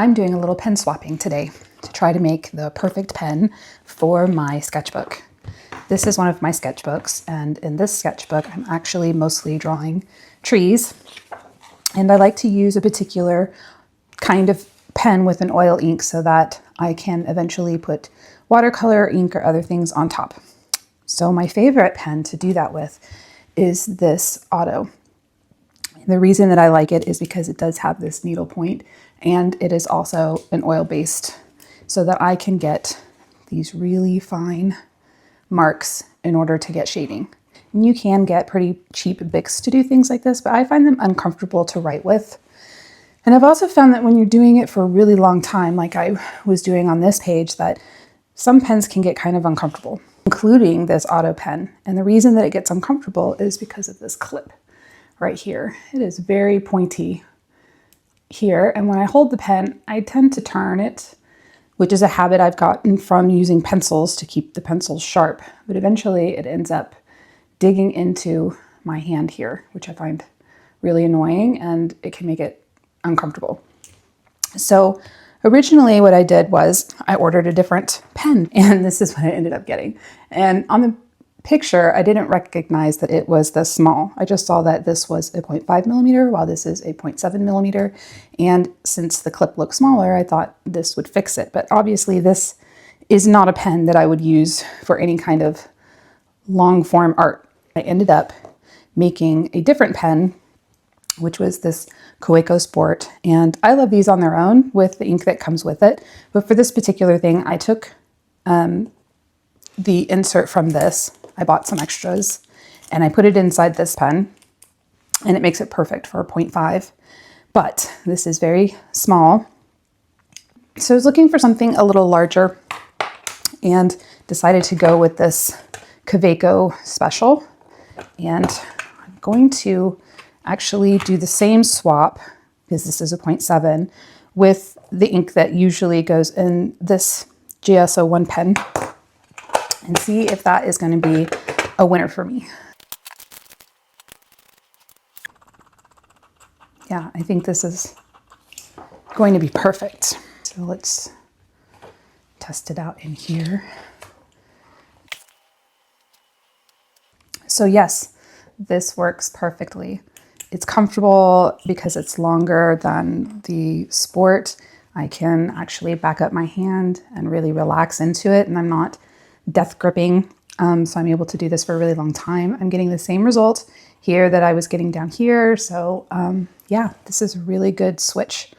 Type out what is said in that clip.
I'm doing a little pen swapping today to try to make the perfect pen for my sketchbook. This is one of my sketchbooks, and in this sketchbook I'm actually mostly drawing trees, and I like to use a particular kind of pen with an oil ink so that I can eventually put watercolor ink or other things on top. So my favorite pen to do that with is this Ohto. The reason that I like it is because it does have this needle point, and it is also an oil-based, so that I can get these really fine marks in order to get shading. And you can get pretty cheap Bics to do things like this, but I find them uncomfortable to write with. And I've also found that when you're doing it for a really long time, like I was doing on this page, that some pens can get kind of uncomfortable, including this Ohto pen. And the reason that it gets uncomfortable is because of this clip right here. It is very pointy here, and when I hold the pen, I tend to turn it, which is a habit I've gotten from using pencils to keep the pencils sharp, but eventually it ends up digging into my hand here, which I find really annoying, and it can make it uncomfortable. So originally what I did was I ordered a different pen, and this is what I ended up getting. And on the picture, I didn't recognize that it was this small. I just saw that this was a 0.5 millimeter while this is a 0.7 millimeter. And since the clip looked smaller, I thought this would fix it. But obviously this is not a pen that I would use for any kind of long form art. I ended up making a different pen, which was this Kaweco Sport. And I love these on their own with the ink that comes with it. But for this particular thing, I took the insert from this. I bought some extras and I put it inside this pen, and it makes it perfect for a 0.5, but this is very small. So I was looking for something a little larger and decided to go with this Kaweco Special. And I'm going to actually do the same swap, because this is a 0.7, with the ink that usually goes in this GS01 pen, and see if that is going to be a winner for me. Yeah, I think this is going to be perfect. So let's test it out in here. So yes, this works perfectly. It's comfortable because it's longer than the Sport. I can actually back up my hand and really relax into it, and I'm not death gripping. So I'm able to do this for a really long time. I'm getting the same result here that I was getting down here. So yeah, this is a really good switch